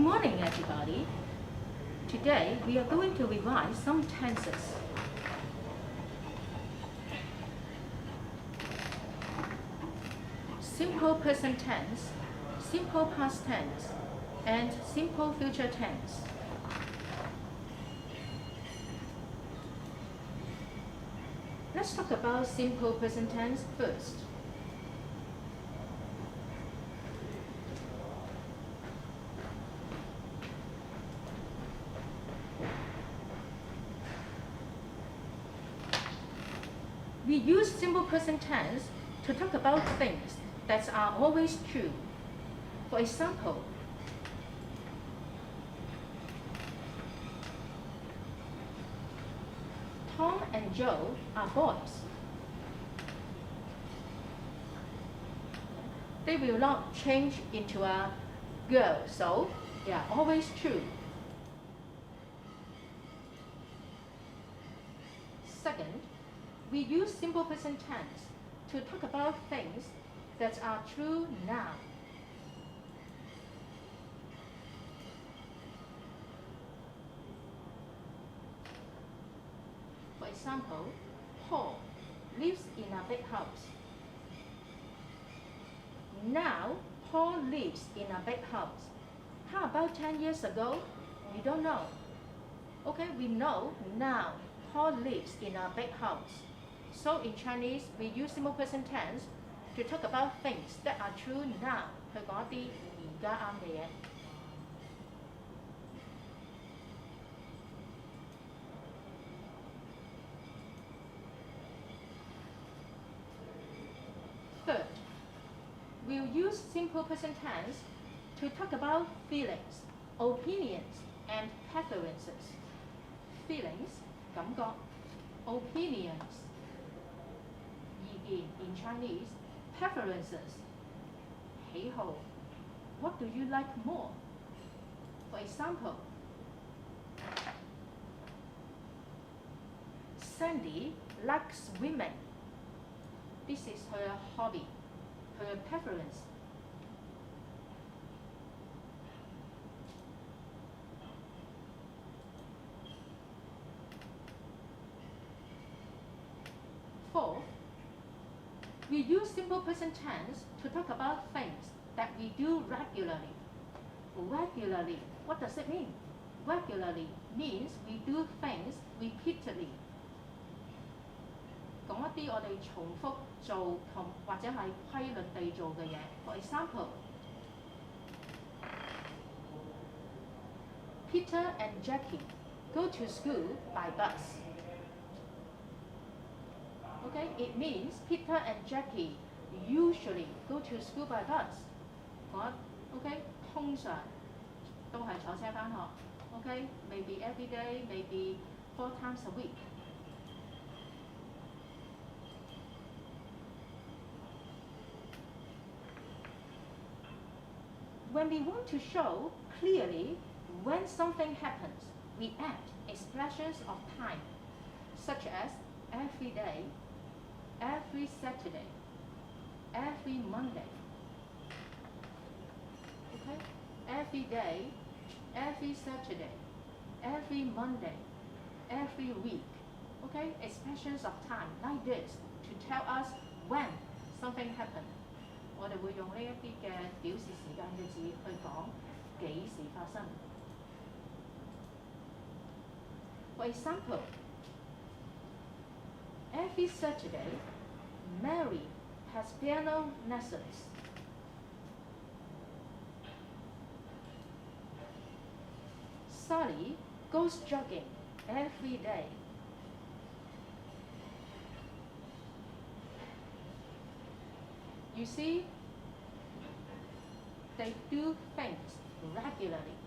morning, everybody. Today we are going to revise some tenses. Simple present tense, simple past tense, and simple future tense. Let's talk about simple present tense first. We use simple present tense to talk about things that are always true. For example, Tom and Joe are boys. They will not change into a girl, so they are always true. Second, we use simple present tense to talk about things that are true now. For example, Paul lives in a big house. Now, Paul lives in a big house. How about 10 years ago? We don't know. Okay, we know now Paul lives in a big house. So in Chinese, we use simple present tense to talk about things that are true now. 去講一啲而家啱嘅嘢。Third, we'll use simple present tense to talk about feelings, opinions, and preferences. Feelings, 感覺 opinions, 意見 in Chinese, preferences, 喜好 what do you like more? For example, Sandy likes swimming. This is her hobby, her preference. Fourth, we use simple present tense to talk about things that we do regularly. Regularly, what does it mean? Regularly means we do things repeatedly. 講一啲我哋重複做同或者係規律地做嘅嘢。For example, Peter and Jackie go to school by bus. Okay, it means Peter and Jackie usually go to school by bus. Okay, 通常都係坐車返學。Okay, maybe every day, maybe 4 times a week. When we want to show clearly when something happens, we add expressions of time, such as every day, every Saturday, every Monday. Okay? Every day, every Saturday, every Monday, every week. Okay? Expressions of time like this to tell us when something happened. 我哋會用呢一啲嘅表示時間嘅字去講幾時發生。For example, every Saturday, Mary has piano lessons. Sally goes jogging every day. You see, they do things regularly.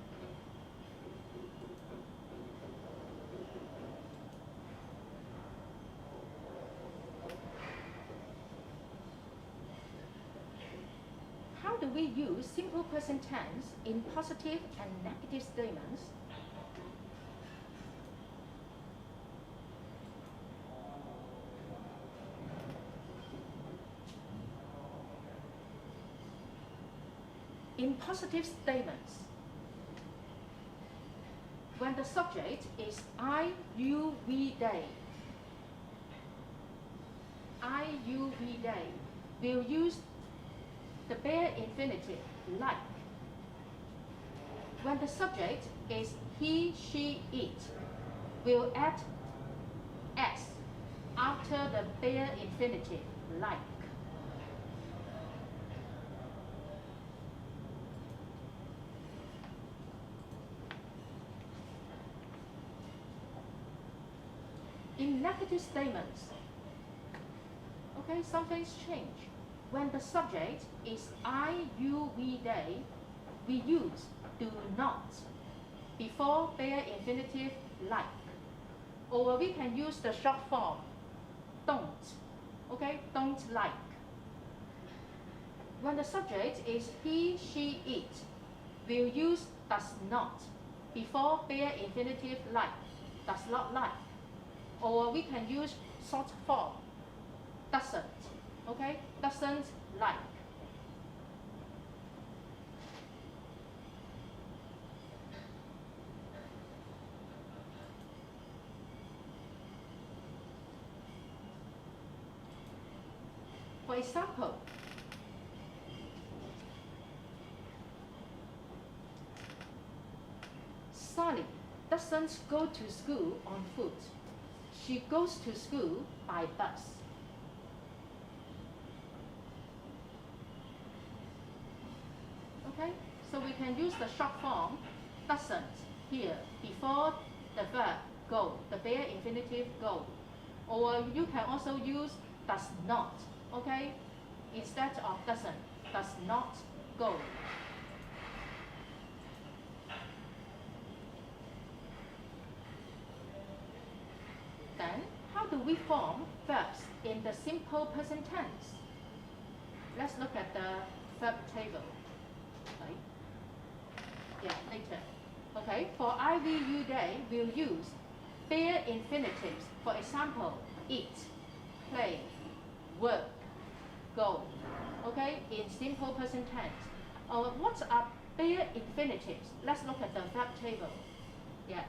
How do we use simple present tense in positive and negative statements? In positive statements, when the subject is I, you, we, they. I, you, we, they. We'll use the bare infinitive, like. When the subject is he, she, it, we'll add s after the bare infinitive, like. In negative statements, okay, something's changed. When the subject is I, you, we, they, we use do not before bare infinitive, like. Or we can use the short form, don't, okay, don't like. When the subject is he, she, it, we'll use does not before bare infinitive, like, does not like. Or we can use short form, doesn't, okay, doesn't like. For example, Sally doesn't go to school on foot. She goes to school by bus. Okay, so we can use the short form doesn't here before the verb go, the bare infinitive go. Or you can also use does not, okay, instead of does not go. Then, how do we form verbs in the simple present tense? Let's look at the verb table. Okay. Yeah, later. Okay, for I, we, you, they, we'll use bare infinitives. For example, eat, play, work, go. Okay, in simple present tense. What are bare infinitives? Let's look at the verb table. Yeah.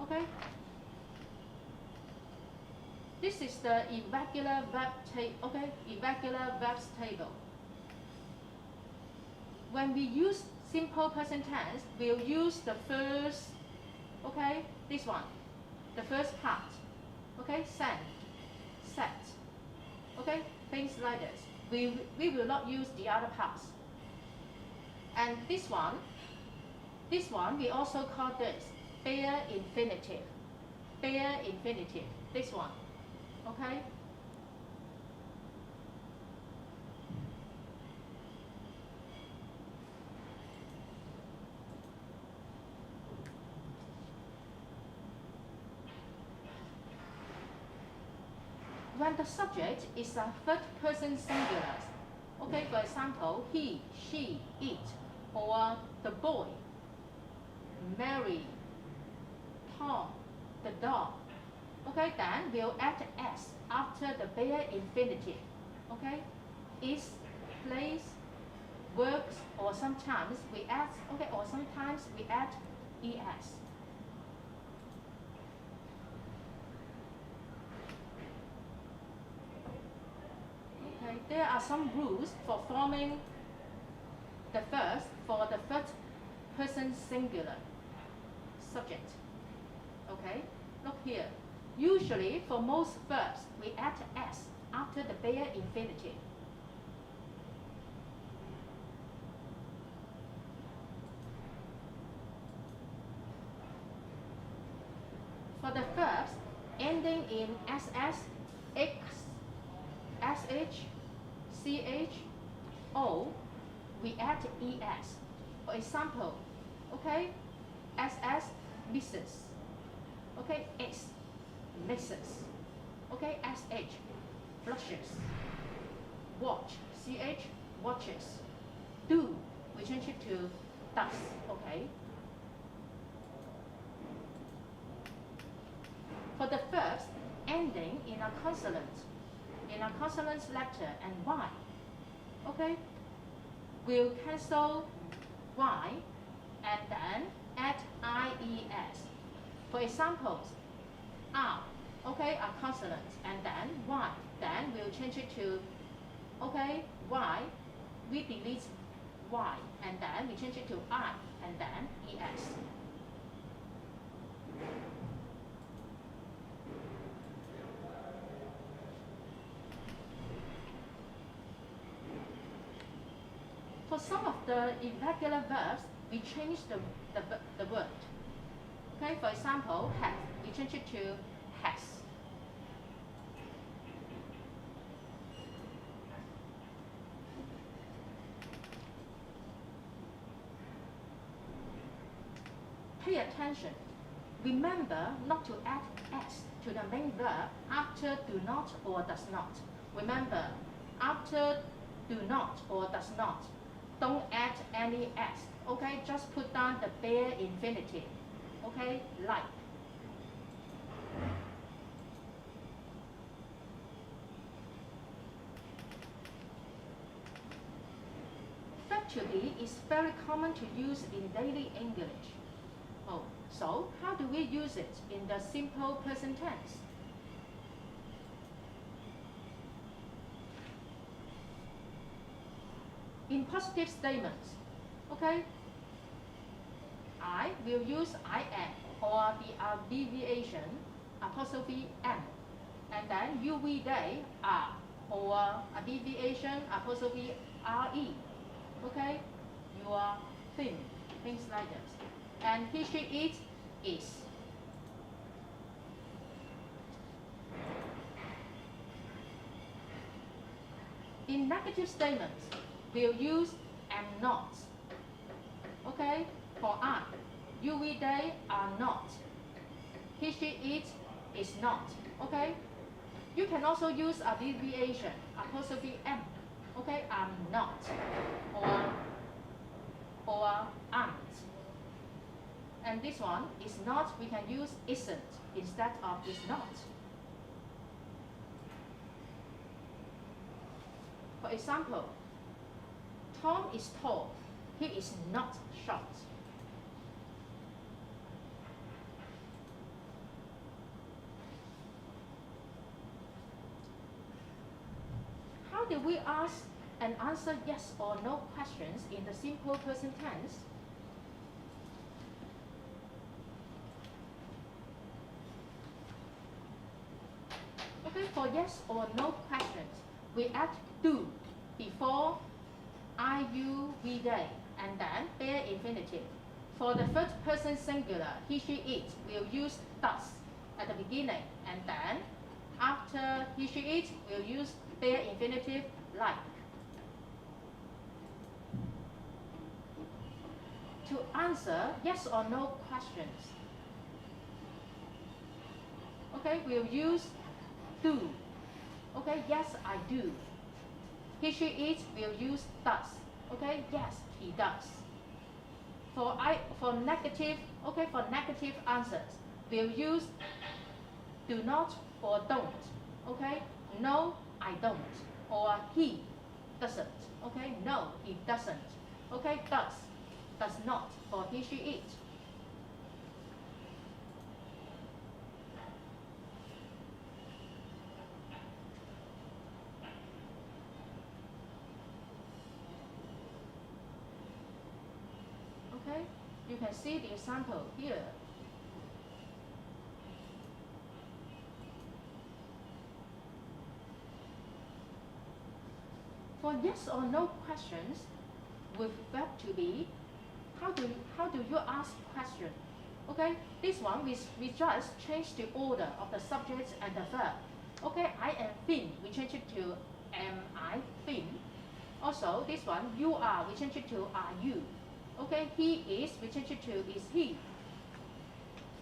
Okay. This is the irregular verb table. Okay, irregular verbs table. When we use simple present tense, we'll use the first, okay, this one, the first part, okay, send, set, okay, things like this. We will not use the other parts. And this one we also call this bare infinitive, this one, okay. When the subject is a third person singular, okay, for example, he, she, it, or the boy, Mary, Tom, the dog, okay, then we'll add s after the bare infinitive, okay, is, plays, works, or sometimes we add, okay, or sometimes we add es. There are some rules for forming the verbs for the third person singular subject. Okay, look here. Usually, for most verbs, we add s after the bare infinitive. For the verbs ending in ss, x, sh, ch, o, we add es. For example, okay, ss, misses, okay, x, misses, okay, sh, flushes, watch, ch, watches, do, we change it to does, okay. For the verbs ending in a consonant letter and y, okay, we'll cancel y and then add ies. For examples, R, okay, are consonants, and then Y. Then we'll change it to, okay, Y. We delete Y, and then we change it to I, and then ES. For some of the irregular verbs, we change the word. Okay, for example, have, we change it to has. Pay attention. Remember not to add s to the main verb after do not or does not. Remember, after do not or does not, don't add any s. Okay, just put down the bare infinitive. Okay, like. Factually is very common to use in daily English. Oh, so how do we use it in the simple present tense? In positive statements, okay, I will use I am or the abbreviation apostrophe M, and then you, we, they are or abbreviation apostrophe RE, okay, your thing, things like this. And he, she, it is. In negative statements, we'll use am not. Okay, for I, you, we, they are not. He, she, it is not. Okay, you can also use abbreviation apostrophe M. Okay, I'm not, or aren't. And this one is not, we can use isn't instead of is not. For example, Tom is tall, he is not short. How do we ask and answer yes or no questions in the simple present tense? Okay, for yes or no questions, we add do before I, you, we, they, and then bare infinitive. For the third person singular, he, she, it, we'll use does at the beginning, and then after he, she, it, we'll use bare infinitive like. To answer yes or no questions, okay, we'll use do. Okay, yes, I do. He, she, it, we'll use does. Okay, yes, he does. For negative, okay, for negative answers, we'll use do not or don't. Okay, no, I don't. Or he doesn't. Okay, no, he doesn't. Okay, does not for he, she, it. Okay, you can see the example here. For yes or no questions with verb to be, how do you ask question? Okay, this one we just change the order of the subject and the verb. Okay, I am thin, we change it to am I thin. Also, this one you are, we change it to are you. Okay, he is, we change it to is he.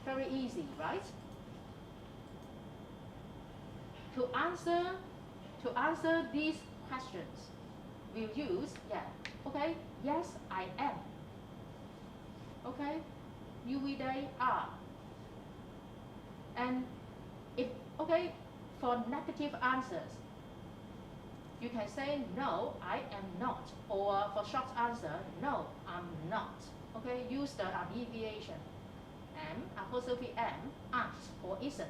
Very easy, right? To answer these questions, we'll use yeah. Okay, yes, I am. Okay, you, we, they are. And if okay, for negative answers, you can say no, I am not. Or for short answer, no, I'm not. Okay, use the abbreviation. apostrophe M, aren't or isn't.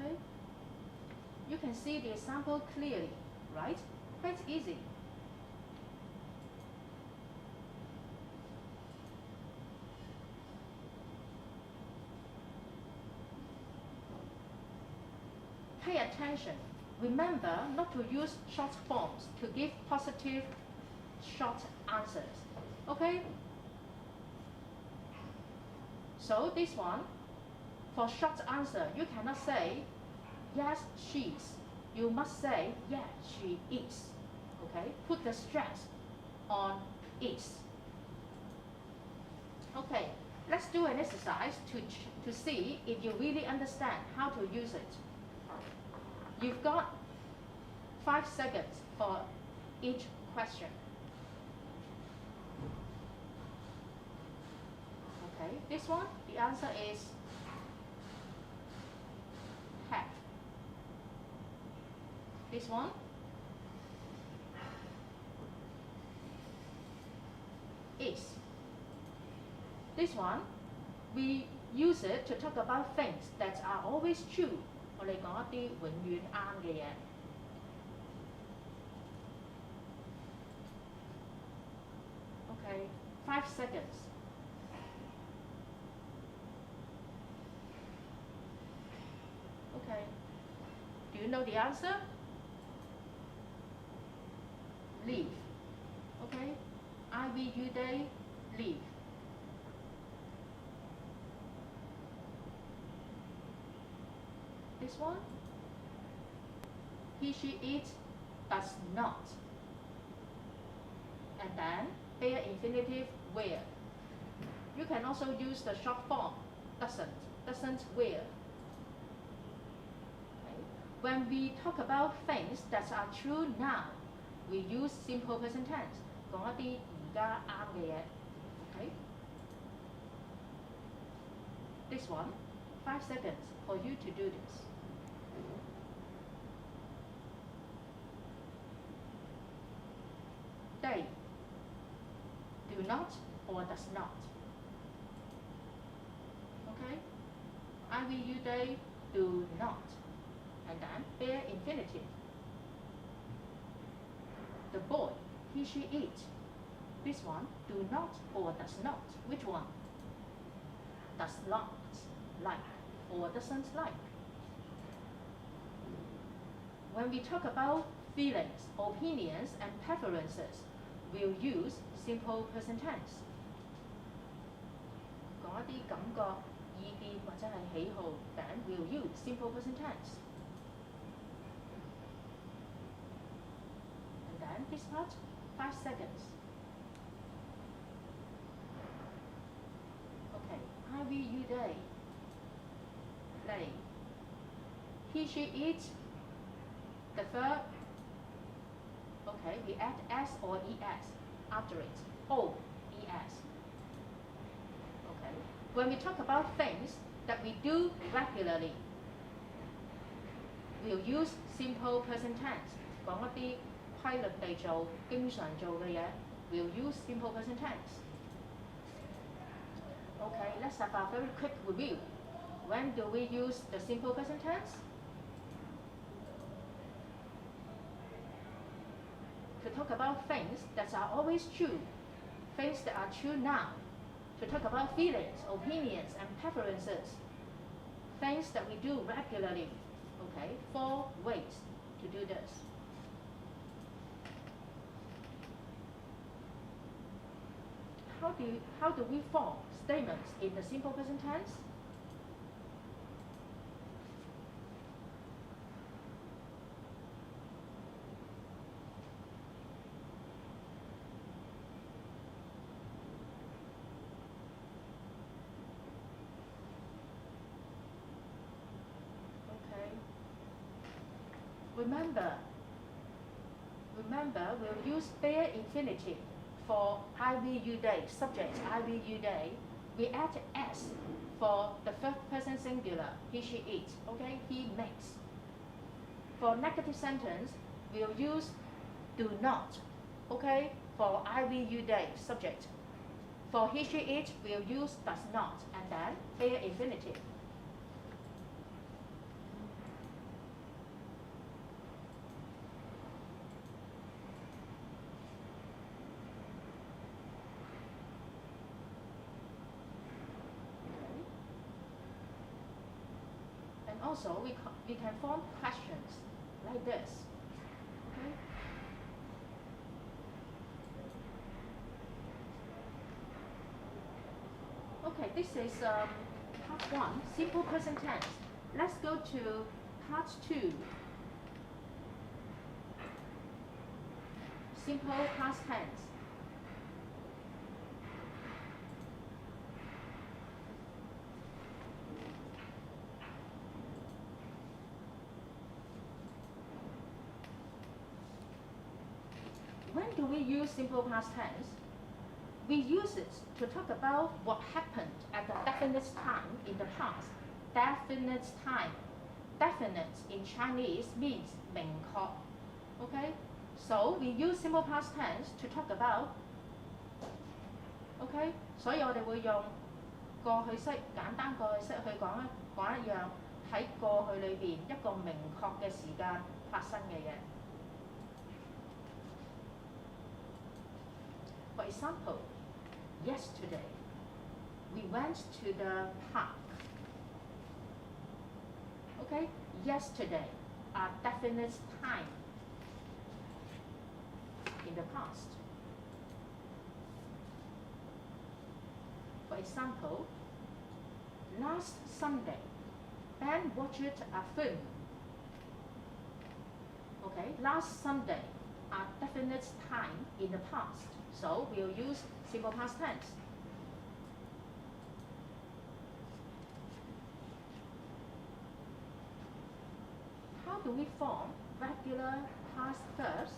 Okay? You can see the example clearly, right? Quite easy. Pay attention. Remember not to use short forms to give positive short answers. Okay? So this one, for short answer, you cannot say, yes, she's. You must say, yes, she is. Okay? Put the stress on is. Okay, let's do an exercise to see if you really understand how to use it. You've got 5 seconds for each question. Okay, this one, the answer is have. This one, is. This one, we use it to talk about things that are always true. 我哋講一啲永遠啱嘅嘢。Okay, 5 seconds. Okay, do you know the answer? Leave. Okay, IVU day, leave. This one, he, she, it, does not. And then, bare infinitive, wear. You can also use the short form, doesn't wear. Okay. When we talk about things that are true now, we use simple present tense. 講一啲而家啱嘅嘢。Okay. This one, 5 seconds for you to do this. They do not or does not. Okay? IVU they do not. And then bare infinitive. The boy, he, she, it. This one, do not or does not. Which one? Does not like or doesn't like. When we talk about feelings, opinions, and preferences, we'll use simple present tense. 講一啲感覺、意見或者係喜好 then we'll use simple present tense. And then this part, 5 seconds. Okay, IVU day, play. He, she, it, the verb. Okay, we add s or es after it. O, es. Okay. When we talk about things that we do regularly, we'll use simple present tense. 講一啲規律地做、經常做嘅嘢 we'll use simple present tense. Okay, let's have a very quick review. When do we use the simple present tense? To talk about things that are always true, things that are true now. To talk about feelings, opinions, and preferences, things that we do regularly. Okay, 4 ways to do this. How do we form statements in the simple present tense? Remember, we'll use bare infinitive for IVU day, subject IVU day. We add s for the first person singular, he, she, it. Okay, he makes. For negative sentence, we'll use do not, okay? For IVU day, subject. For he, she, it, we'll use does not, and then bare infinitive. And also, we can form questions like this. Okay, this is part 1, simple present tense. Let's go to part 2, simple past tense. When do we use simple past tense? We use it to talk about what happened at a definite time in the past. Definite time. Definite in Chinese means 明確. Okay? So we use simple past tense to talk about. Okay? 所以我哋會用過去式，簡單過去式去講一樣喺過去裏邊一個明確嘅時間發生嘅嘢。For example, yesterday, we went to the park. Okay, yesterday, a definite time in the past. For example, last Sunday, Ben watched a film. Okay, last Sunday, a definite time in the past. So we'll use simple past tense. How do we form regular past verbs?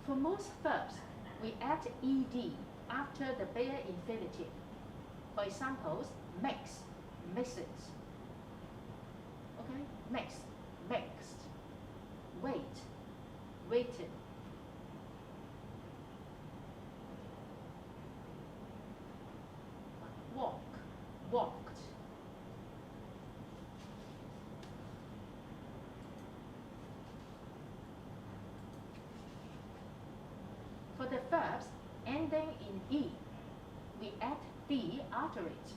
For most verbs, we add ed after the bare infinitive. For examples, makes, mixes. Okay, makes, mixed. Wait, waited. Walk, walked. For the verbs ending in e, we add d after it.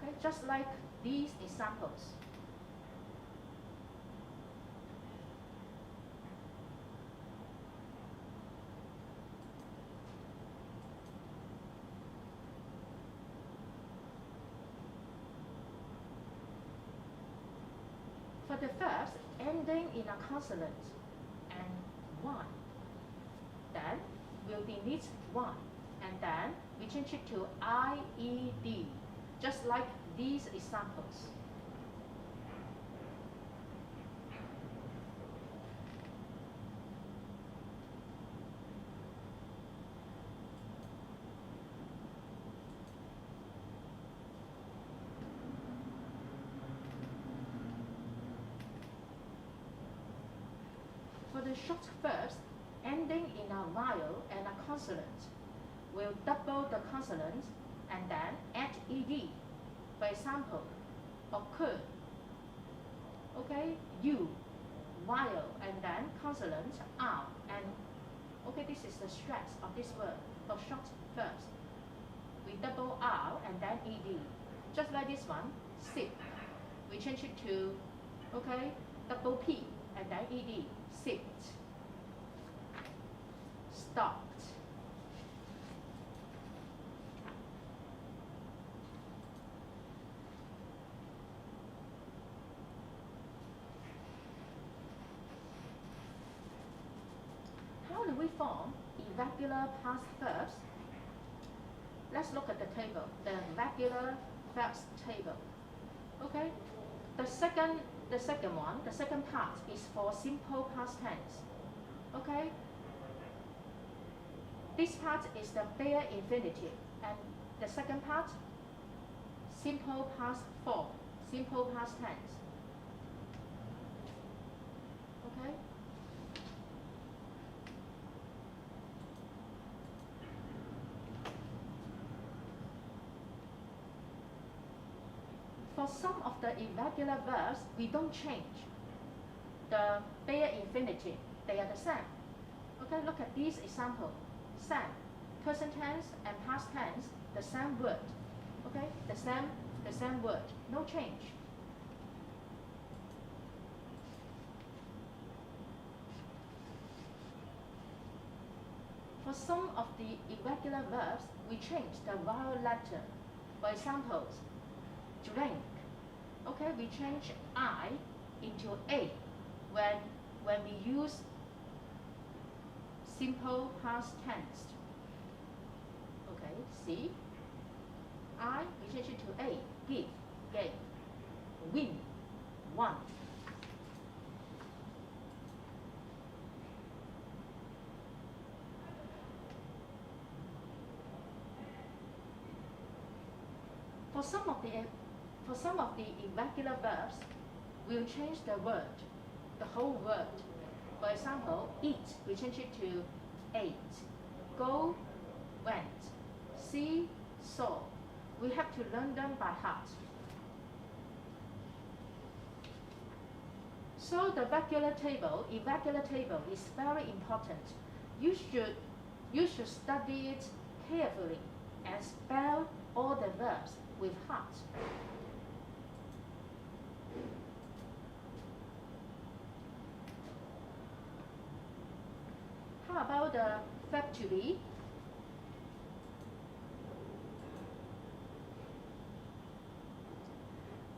Okay, just like these examples. For the verbs ending in a consonant and one, then we'll delete one, and then we change it to IED, just like these examples. For the short verbs ending in a vowel and a consonant, we'll double the consonant and then add ed. For example, occur. Okay, you, vowel, and then consonant r. And okay, this is the stress of this word for short verbs. We double r and then ed. Just like this one, sip. We change it to okay, double p and then ed. Sipped, stopped. How do we form irregular past verbs? Let's look at the table, the regular verbs table. Okay, the second part is for simple past tense. Okay, this part is the bare infinitive, and The second part, simple past form, simple past tense. Okay? For some of the irregular verbs, we don't change the bare infinitive. They are the same. Okay, look at these examples. Same. Present tense and past tense, the same word. Okay, the same word. No change. For some of the irregular verbs, we change the vowel letter. For example, drink. Okay, we change I into A when we use simple past tense. Okay, see? I, we change it to A. Give, gave. Win, won. For some of the irregular verbs, we'll change the word, the whole word. For example, eat, we change it to ate. Go, went. See, saw. We have to learn them by heart. So the irregular table is very important. You should study it carefully and spell all the verbs with heart. How about the verb to be?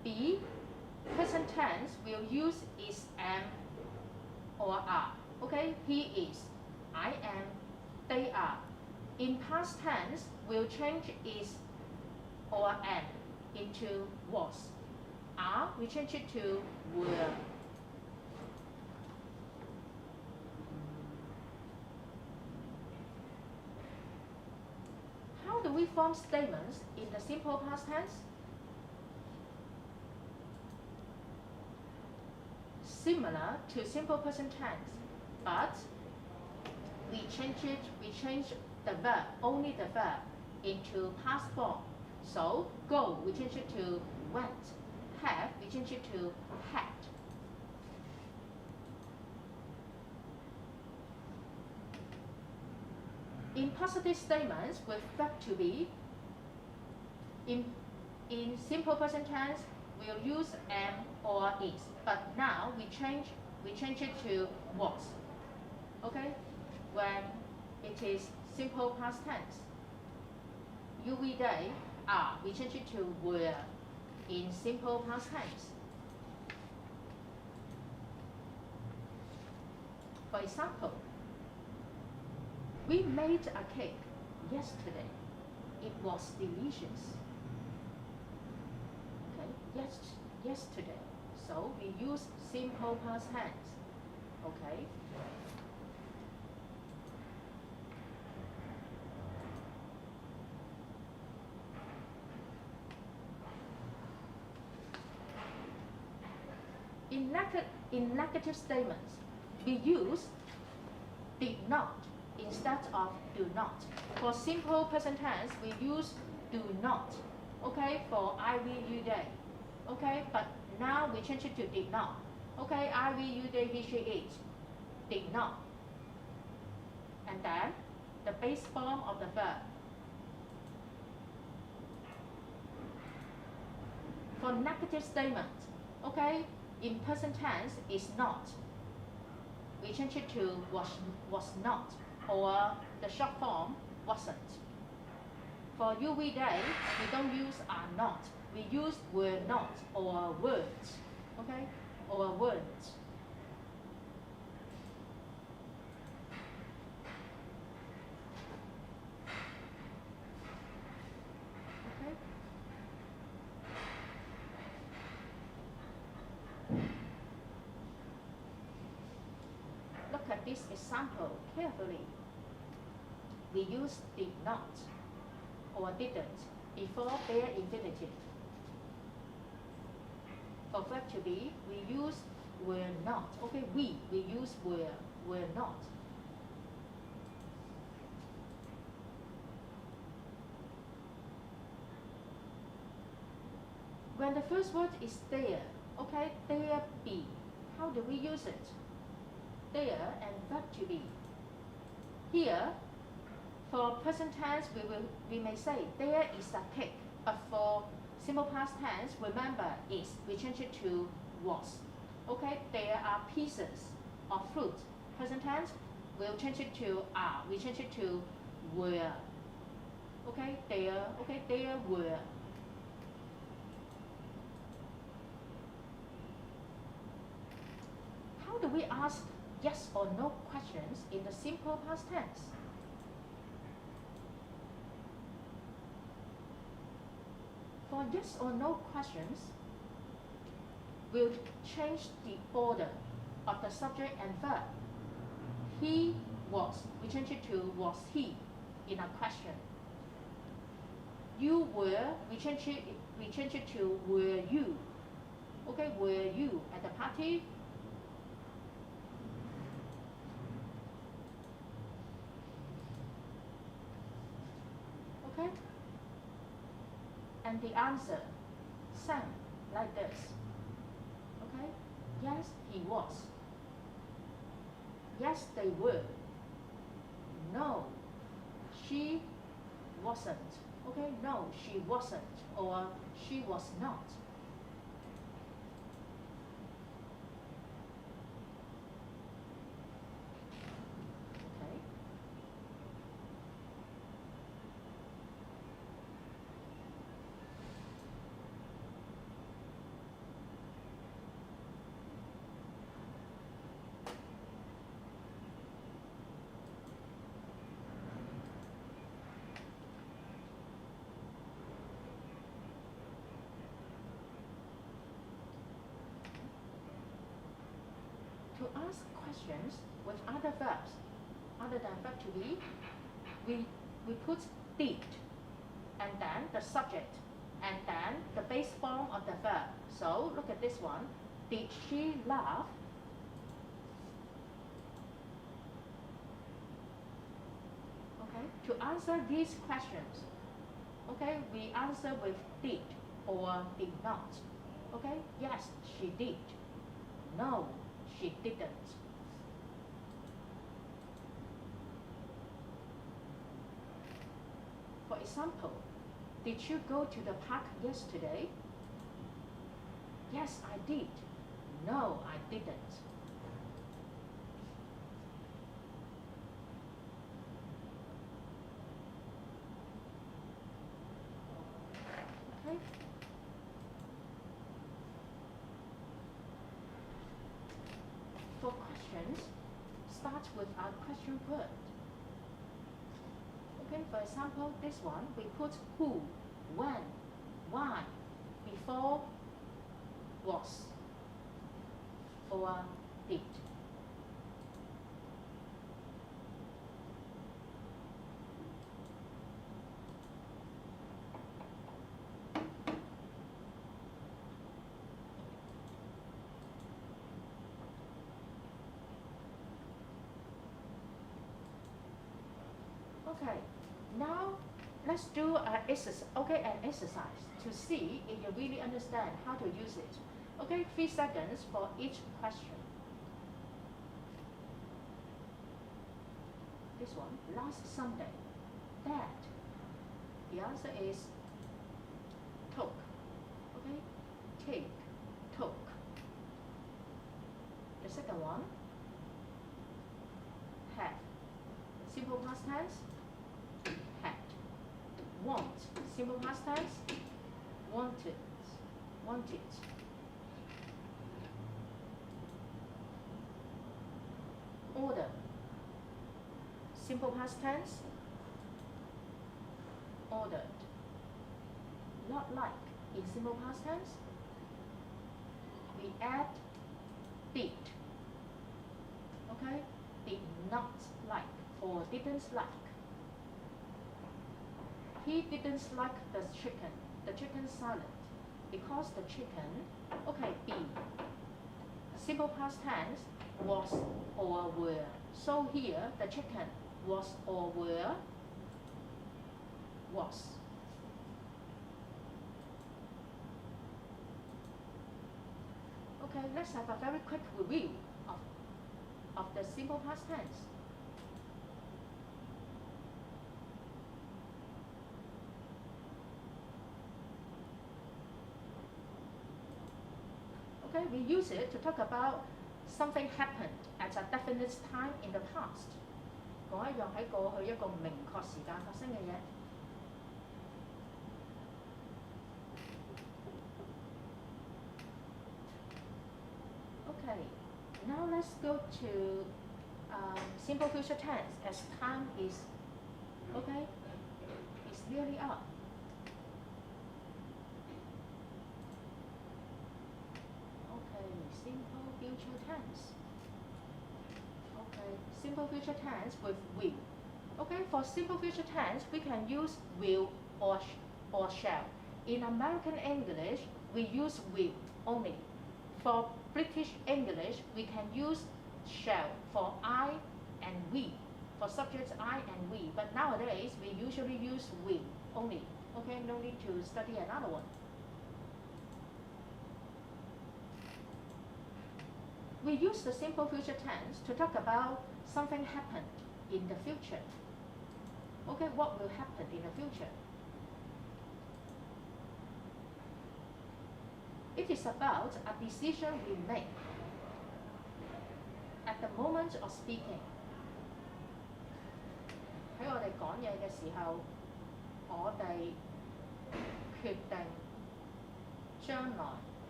Be, present tense, will use is, am, or are. Okay, he is, I am, they are. In past tense, we'll change is or am into was. Are, we change it to were. How do we form statements in the simple past tense? Similar to simple present tense, but we change the verb, only the verb, into past form. So, go, we change it to went. Have, we change it to had. In positive statements with verb to be, in simple present tense, we'll use am or is. But now we change it to was. Okay? When it is simple past tense. UV day, are, we change it to were in simple past tense. For example, we made a cake yesterday. It was delicious. Okay, yesterday. So we use simple past tense. Okay. In negative statements, we use did not instead of do not. For simple present tense, we use do not. Okay, for IVU day. Okay, but now we change it to did not. Okay, IVU day he she it. Did not. And then the base form of the verb. For negative statements, okay, in present tense is not. We change it to was not, or the short form wasn't. For UV day, we don't use are not. We use were not or weren't. Okay, or weren't. Okay. Look at this example carefully. We use did not or didn't before bare infinitive. For verb to be, we use were not. Okay, we use were not. When the first word is there, okay, there be. How do we use it? There and verb to be. Here, for present tense, we may say there is a cake. But for simple past tense, remember is. We change it to was. Okay, there are pieces of fruit. Present tense, we'll change it to are. We change it to were. Okay, there. Okay, there were. How do we ask yes or no questions in the simple past tense? For yes or no questions, we'll change the order of the subject and verb. He was, we change it to was he in a question. You were, we change it to were you. Okay, were you at the party? Okay? And the answer, sang, like this. Okay? Yes, he was. Yes, they were. No, she wasn't. Okay? No, she wasn't. Or she was not. Okay? To ask questions with other verbs, other than verb to be, we put did, and then the subject, and then the base form of the verb. So look at this one. Did she laugh? Okay, to answer these questions, okay, we answer with did or did not. Okay, yes, she did. No, she didn't. For example, did you go to the park yesterday? Yes, I did. No, I didn't. Okay. For questions, start with our question word. Okay, for example, this one, we put who, when, why, before was, or did. Okay, now let's do an exercise to see if you really understand how to use it. Okay, 3 seconds for each question. This one, last Sunday. That. The answer is took. Okay, take, took. The second one, had. Simple past tense, had. Want, simple past tense, wanted, wanted. Order, simple past tense, ordered. Not like, in simple past tense, we add did. Okay, did not like or didn't like. he didn't like the chicken. The chicken salad. Because the chicken, okay, B. Simple past tense was or were. So here the chicken was or were was. Okay, let's have a very quick review of the simple past tense. Okay, we use it to talk about something happened at a definite time in the past. 講一樣喺過去一個明確時間發生嘅嘢。Okay, now let's go to simple future tense as time is, okay, it's nearly up. Okay, simple future tense. Okay, simple future tense with will. Okay, for simple future tense, we can use will or shall. In American English, we use will only. For British English, we can use shall for I and we, for subjects I and we. But nowadays, we usually use will only. Okay, no need to study another one. We use the simple future tense to talk about something happened in the future. Okay, what will happen in the future? It is about a decision we make at the moment of speaking. 喺我哋講嘢嘅時候，我哋決定將來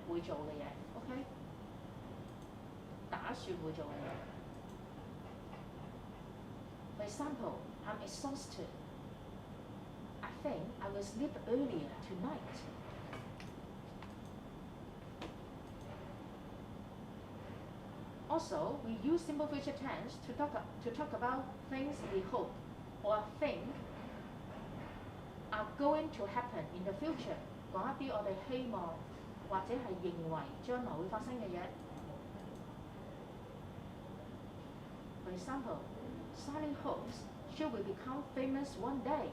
會做嘅嘢。OK， 打算會做嘅嘢。For example, I'm exhausted. I think I will sleep earlier tonight. Also, we use simple future tense to talk about things we hope or think are going to happen in the future. 講一啲我哋希望或者係認為將來會發生嘅嘢。For example, Sally hopes she will become famous one day.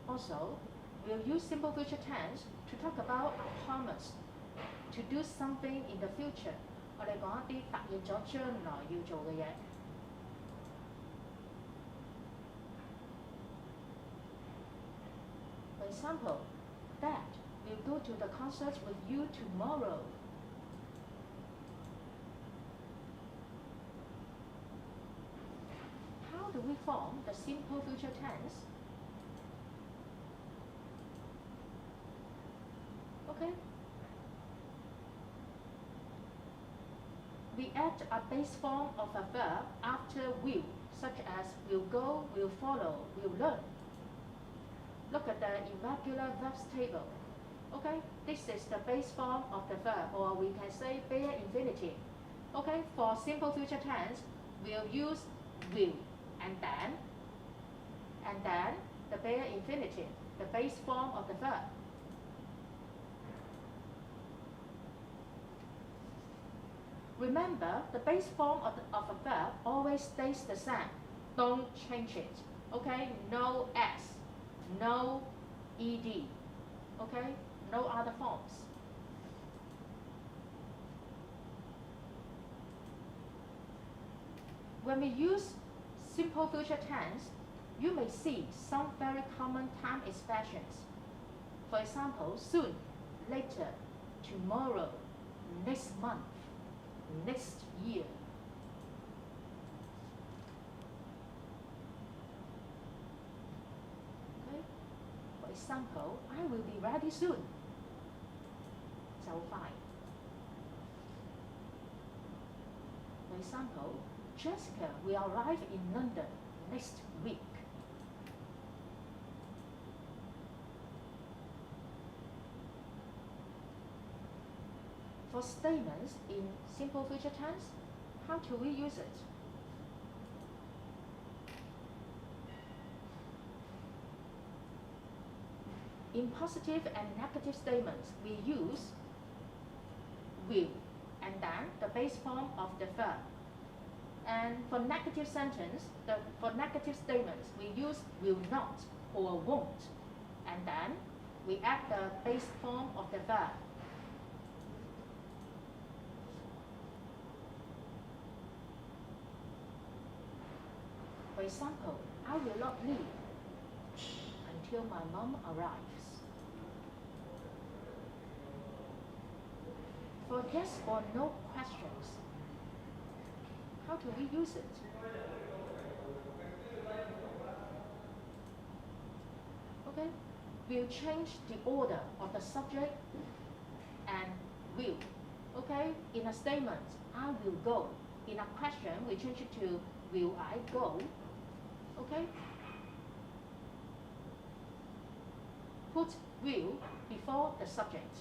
Also, we'll use simple future tense to talk about a promise to do something in the future. 我哋講一啲答應咗將來要做嘅嘢。For example, Dad will go to the concert with you tomorrow. How do we form the simple future tense? Okay. We add a base form of a verb after will, such as will go, will follow, will learn. Look at the irregular verbs table. Okay, this is the base form of the verb, or we can say bare infinitive. Okay, for simple future tense, we'll use will, and then the bare infinitive, the base form of the verb. Remember, the base form of a verb always stays the same. Don't change it. Okay? No S, no ED. Okay? No other forms. When we use simple future tense, you may see some very common time expressions. For example, soon, later, tomorrow, next month, next year. Okay? For example, I will be ready soon. 就快. For example, Jessica will arrive in London next week. For For statements in simple future tense, how do we use it? In positive and negative statements, we use will and then the base form of the verb. And for negative statements, we use will not or won't, and then we add the base form of the verb. For example, I will not leave until my mom arrives. For yes or no questions, how do we use it? Okay, we'll change the order of the subject and will. Okay, in a statement, I will go. In a question, we change it to will I go? Okay? Put will before the subject.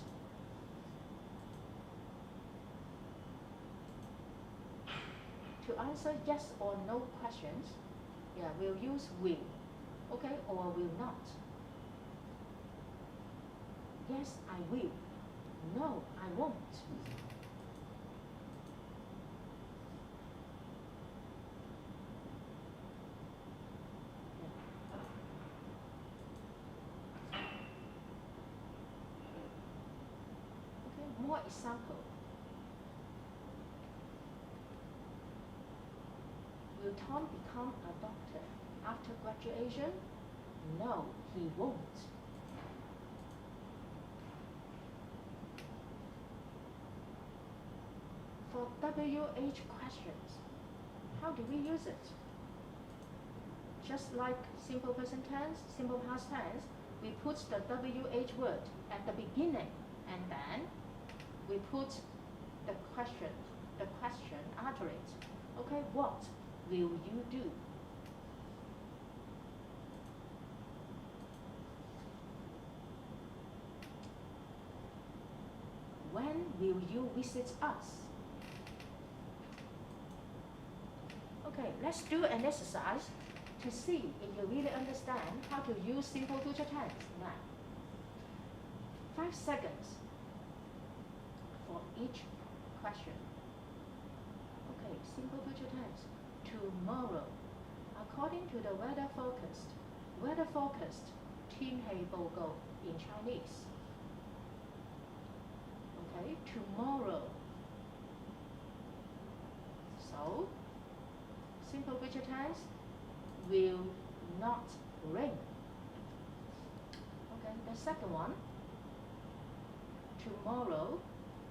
To answer yes or no questions, we'll use will, okay, or will not. Yes, I will. No, I won't. Okay, more example. Will Tom become a doctor after graduation? No, he won't. For WH questions, how do we use it? Just like simple present tense, simple past tense, we put the WH word at the beginning, and then we put the question after it. Okay, what will you do? When will you visit us? Okay, let's do an exercise to see if you really understand how to use simple future tense now. 5 seconds for each question. Okay, simple future tense. Tomorrow. According to the weather forecast, 天氣報告 in Chinese. Okay, tomorrow. So, simple future tense will not rain. Okay, the second one. Tomorrow.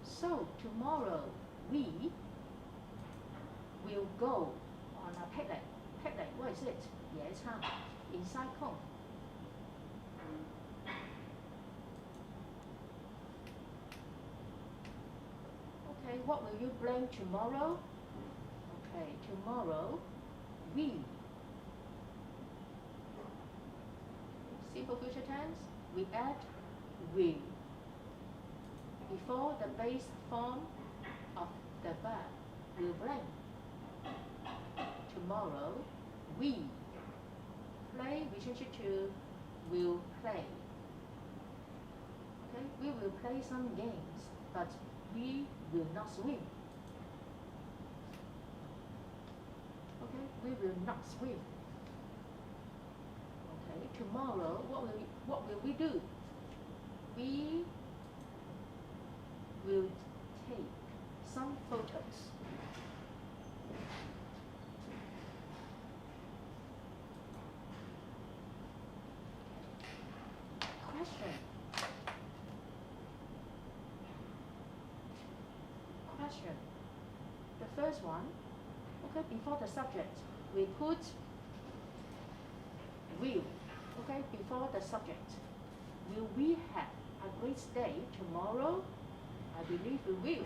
So, tomorrow we will go on a picnic. Picnic, what is it? 野餐 inside home. Okay, what will you bring tomorrow? Okay, tomorrow we. Simple future tense, we add will before the base form of the verb. Will bring. Tomorrow we play, we change it to will play. Okay, we will play some games, but we will not swim. Okay, we will not swim. Okay, tomorrow what will we do? We will take some photos. Question. The first one, okay, before the subject, we put will, okay, before the subject. Will we have a great day tomorrow? I believe we will.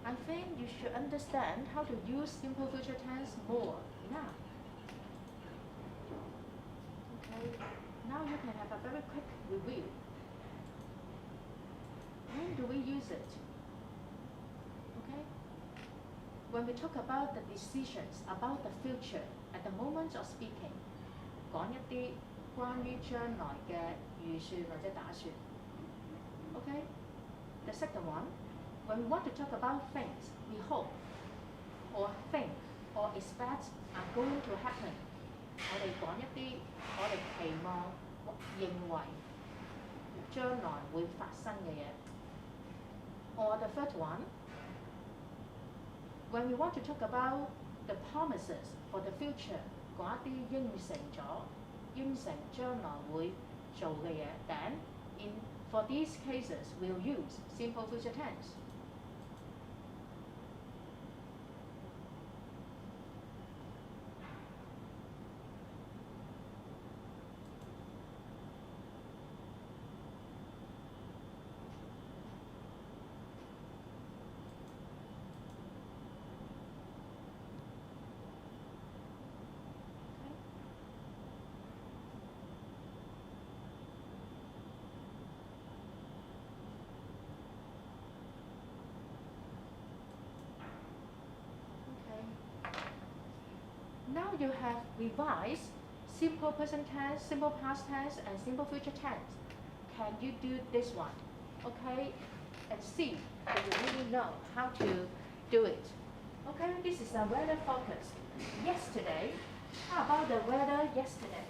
I think you should understand how to use simple future tense more now. Okay, very quick review. When do we use it? Okay? When we talk about the decisions, about the future, at the moment of speaking, 講一啲關於將來嘅預算或者打算。Okay? The second one, when we want to talk about things we hope or think or expect are going to happen, 我哋講一啲我哋期望、認為將來會發生嘅嘢。Or the third one, when we want to talk about the promises for the future, 講一啲應承將來會做嘅嘢。Then, for these cases, we'll use simple future tense. Now you have revised simple present tense, simple past tense, and simple future tense. Can you do this one? Okay? And see if you really know how to do it. Okay, this is a weather focus. Yesterday, how about the weather yesterday?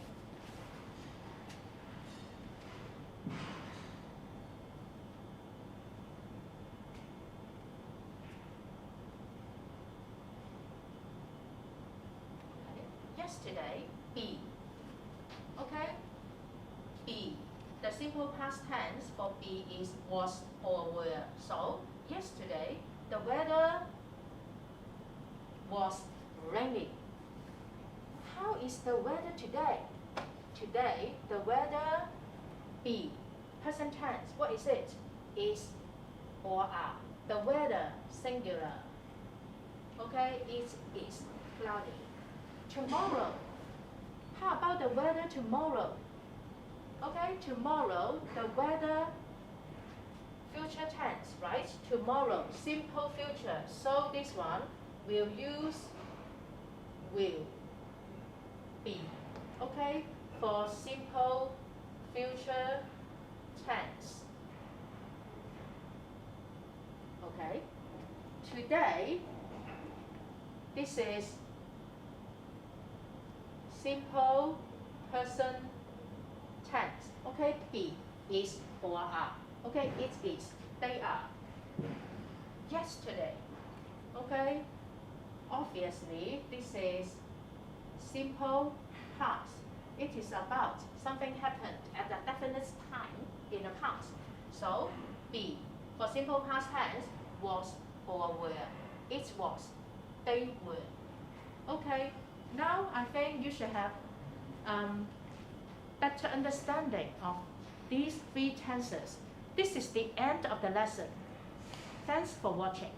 Yesterday, be. Okay? Be. The simple past tense for be is was or were. So, yesterday, the weather was raining. How is the weather today? Today, the weather be. Present tense, what is it? Is or are. The weather, singular. Okay, it is cloudy. Tomorrow. How about the weather tomorrow? Okay, tomorrow, the weather, future tense, right? Tomorrow, simple future. So this one, we'll use will be. Okay, for simple future tense. Okay, today, this is simple person tense. Okay, be, is, or are. Okay, it is, they are. Yesterday. Okay, obviously this is simple past. It is about something happened at a definite time in the past. So, be, for simple past tense, was or were. It was, they were. Okay. Now I think you should have better understanding of these three tenses. This is the end of the lesson. Thanks for watching.